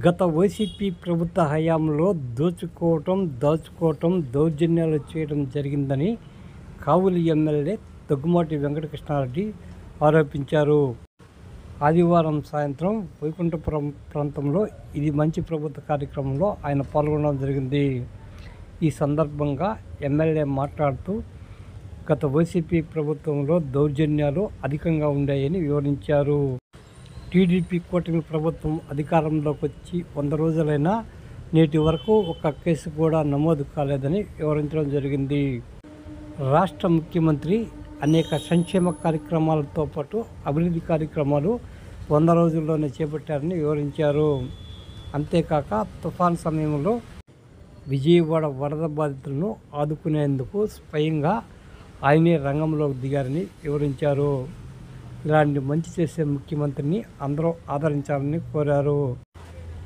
గత వైసీపీ ప్రభుత్వ హయాంలో దాచుకోవటం, దౌర్జన్యాలు చేయడం జరిగిందని కావలి ఎమ్మెల్యే దగ్గుమాటి వెంకటకృష్ణారెడ్డి ఆరోపించారు. ఆదివారం సాయంత్రం వైకుంఠపురం ప్రాంతంలో ఇది మంచి ప్రభుత్వ కార్యక్రమంలో ఆయన పాల్గొనడం జరిగింది. ఈ సందర్భంగా ఎమ్మెల్యే మాట్లాడుతూ గత వైసీపీ ప్రభుత్వంలో దౌర్జన్యాలు అధికంగా ఉన్నాయని వివరించారు. టీడీపీ కూటమి ప్రభుత్వం అధికారంలోకి వచ్చి 100 రోజులైనా నేటి వరకు ఒక్క కేసు కూడా నమోదు కాలేదని వివరించడం జరిగింది. రాష్ట్ర ముఖ్యమంత్రి అనేక సంక్షేమ కార్యక్రమాలతో పాటు అభివృద్ధి కార్యక్రమాలు 100 రోజుల్లోనే చేపట్టారని వివరించారు. అంతేకాక తుఫాన్ సమయంలో విజయవాడ వరద బాధితులను ఆదుకునేందుకు స్వయంగా ఆయనే రంగంలోకి దిగారని వివరించారు. ఇలాంటి మంచి చేసే ముఖ్యమంత్రిని అందరూ ఆదరించాలని కోరారు.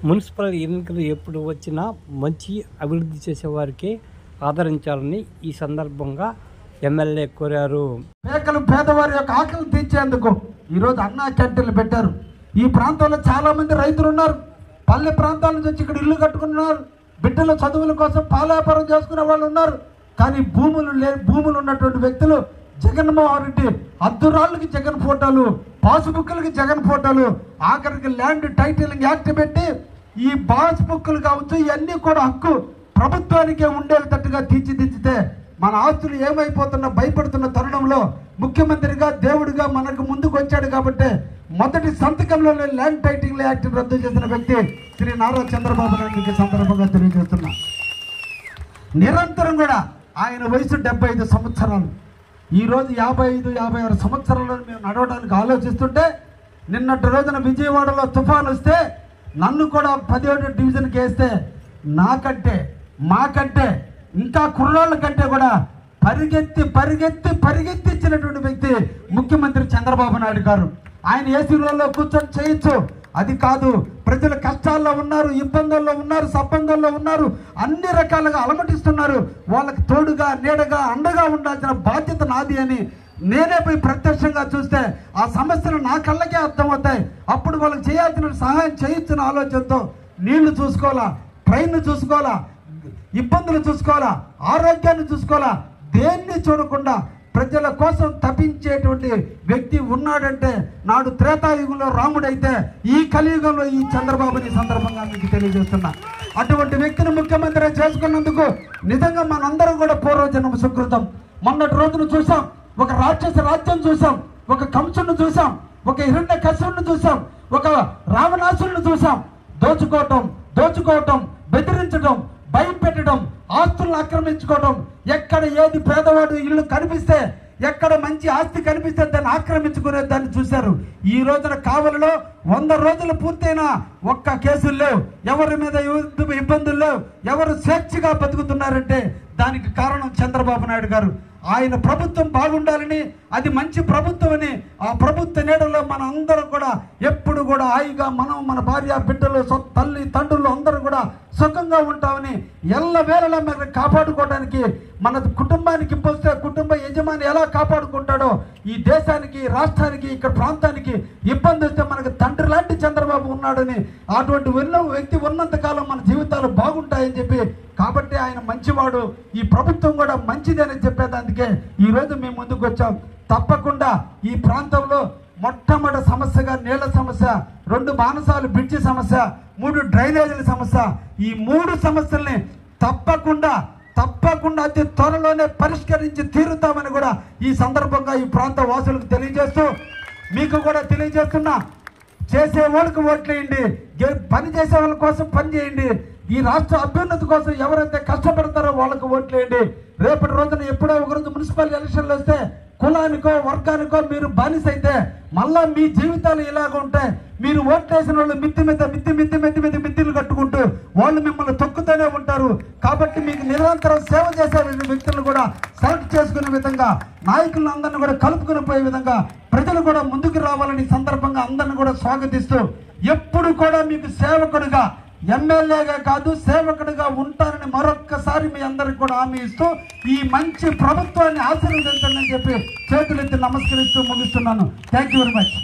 మున్సిపల్ ఎన్నికలు ఎప్పుడు వచ్చినా మంచి అభివృద్ధి చేసేవారికి ఆదరించాలని ఈ సందర్భంగా ఎమ్మెల్యే కోరారు. పేదవారి యొక్క ఆకలి తీర్చేందుకు ఈరోజు అన్నా క్యాంటీన్లు పెట్టారు. ఈ ప్రాంతంలో చాలామంది రైతులు ఉన్నారు. పల్లె ప్రాంతాల నుంచి వచ్చి ఇక్కడ ఇల్లు కట్టుకున్నారు. బిడ్డల చదువుల కోసం పాలాపారం చేసుకునే వాళ్ళు ఉన్నారు. కానీ భూములు ఉన్నటువంటి వ్యక్తులు జగన్మోహన్ రెడ్డి అద్దురాళ్ళకి జగన్ ఫోటోలు, పాస్బుక్లకి జగన్ ఫోటోలు, ఆఖరికి ల్యాండ్ టైటిలింగ్ యాక్ట్ పెట్టి ఈ పాస్బుక్లు కావచ్చు ఇవన్నీ కూడా హక్కు ప్రభుత్వానికే ఉండేటట్టుగా తీర్చిదిద్దితే మన ఆస్తులు ఏమైపోతున్నా భయపడుతున్న తరుణంలో ముఖ్యమంత్రిగా దేవుడిగా మనకు ముందుకు వచ్చాడు కాబట్టి మొదటి సంతకంలోనే ల్యాండ్ టైటిలింగ్ యాక్ట్ రద్దు చేసిన వ్యక్తి శ్రీ నారా చంద్రబాబు నాయుడు సందర్భంగా తెలియజేస్తున్నా. నిరంతరం కూడా ఆయన వయసు 75 సంవత్సరాలు. ఈరోజు 55-56 సంవత్సరాలను మేము నడవడానికి ఆలోచిస్తుంటే నిన్నటి రోజున విజయవాడలో తుఫాన్ వస్తే నన్ను కూడా 17వ డివిజన్కి వేస్తే మాకంటే ఇంకా కుర్రాళ్ళ కంటే కూడా పరిగెత్తిచ్చినటువంటి వ్యక్తి ముఖ్యమంత్రి చంద్రబాబు నాయుడు గారు. ఆయన ఏసీలో కూర్చొని చేయొచ్చు, అది కాదు. ప్రజలు కష్టాల్లో ఉన్నారు, ఇబ్బందుల్లో ఉన్నారు, సబ్బందుల్లో ఉన్నారు, అన్ని రకాలుగా అలమటిస్తున్నారు. వాళ్ళకి తోడుగా నీడగా అండగా ఉండాల్సిన బాధ్యత నాది అని నేనే పోయి ప్రత్యక్షంగా చూస్తే ఆ సమస్యలు నా కళ్ళకే అర్థమవుతాయి. అప్పుడు వాళ్ళకి చేయాల్సిన సహాయం చేయొచ్చిన ఆలోచనతో నీళ్లు చూసుకోవాలా, ట్రైన్ చూసుకోవాలా, ఇబ్బందులు చూసుకోవాలా, ఆరోగ్యాన్ని చూసుకోవాలా, దేన్ని చూడకుండా ప్రజల కోసం తపించేటువంటి వ్యక్తి ఉన్నాడంటే నాడు త్రేతాయుగంలో రాముడైతే ఈ కలియుగంలో ఈ చంద్రబాబుని సందర్భంగా మీకు తెలియజేస్తున్నా. అటువంటి వ్యక్తిని ముఖ్యమంత్రి చేసుకున్నందుకు నిజంగా మనందరం కూడా పూర్వజన్మ సుకృతం. మొన్నటి రోజును చూసాం, ఒక రాక్షస రాజ్యం చూసాం, ఒక కంసును చూసాం, ఒక హిరణ్యకశిపుని చూసాం, ఒక రావణాసురుని చూసాం. దోచుకోవటం, బెదిరించడం, భయం పెట్టడం, ఆస్తులను ఆక్రమించుకోవడం, ఎక్కడ ఏది పేదవాడు ఇల్లు కనిపిస్తే, ఎక్కడ మంచి ఆస్తి కనిపిస్తే దాన్ని ఆక్రమించుకునే దాన్ని చూశారు. ఈ రోజున కావలిలో 100 రోజులు పూర్తయినా ఒక్క కేసులు లేవు, ఎవరి మీద ఇబ్బందులు లేవు, ఎవరు స్వేచ్ఛగా బతుకుతున్నారంటే దానికి కారణం చంద్రబాబు నాయుడు గారు. ఆయన ప్రభుత్వం బాగుండాలని, అది మంచి ప్రభుత్వం అని ఆ ప్రభుత్వ నీడలో మన అందరం కూడా ఎప్పుడు కూడా హాయిగా మన భార్య బిడ్డలు తల్లి తండ్రులు అందరూ కూడా సుఖంగా ఉంటామని ఎల్లవేళలా మనం కాపాడుకోవడానికి మన కుటుంబానికి పోస్తే కుటుంబ యజమాని ఎలా కాపాడుకుంటాడో ఈ దేశానికి, రాష్ట్రానికి, ఇక్కడ ప్రాంతానికి ఇబ్బంది వస్తే మనకు తండ్రి లాంటి చంద్రబాబు ఉన్నాడని, అటువంటి వ్యక్తి ఉన్నంతకాలం మన జీవితాలు బాగుంటాయని చెప్పి కాబట్టి ఆయన మంచివాడు, ఈ ప్రభుత్వం కూడా మంచిదని చెప్పేదానికే ఈరోజు మేము ముందుకు వచ్చాం. తప్పకుండా ఈ ప్రాంతంలో మొట్టమొదటి సమస్యగా నీళ్ల సమస్య, 2 బానసాలు బ్రిడ్జి సమస్య, 3 డ్రైనేజీల సమస్య, ఈ 3 సమస్యల్ని తప్పకుండా అతి త్వరలోనే పరిష్కరించి తీరుతామని కూడా ఈ సందర్భంగా ఈ ప్రాంత వాసులకు తెలియజేస్తూ మీకు కూడా తెలియజేస్తున్నా. చేసే వాళ్ళకి ఓట్లేయండి, పని చేసే వాళ్ళ కోసం పని చేయండి. ఈ రాష్ట్ర అభ్యున్నతి కోసం ఎవరైతే కష్టపడతారో వాళ్ళకు ఓట్లేయండి. రేపటి రోజున ఎప్పుడో ఒకరోజు మున్సిపల్ ఎలక్షన్లు వస్తే కులానికో వర్గానికో మీరు బానిస అయితే మళ్ళా మీ జీవితాలు ఇలాగ ఉంటాయి. మీరు ఓట్లేసిన వాళ్ళు మిత్తిలు కట్టుకుంటూ వాళ్ళు మిమ్మల్ని తొక్కుతూనే ఉంటారు. కాబట్టి మీకు నిరంతరం సేవ చేసే వ్యక్తులను కూడా సెలెక్ట్ చేసుకునే విధంగా, నాయకులను అందరినీ కూడా కలుపుకుని పోయే విధంగా ప్రజలు కూడా ముందుకు రావాలని సందర్భంగా అందరిని కూడా స్వాగతిస్తూ ఎప్పుడు కూడా మీకు సేవకుడిగా, ఎమ్మెల్యేగా కాదు సేవకుడిగా ఉంటారని మరొక్కసారి మీ అందరికి కూడా హామీ ఇస్తూ ఈ మంచి ప్రభుత్వాన్ని ఆశీర్వదించండి అని చెప్పి చేతులెత్తి నమస్కరిస్తూ ముగిస్తున్నాను. Thank you very much.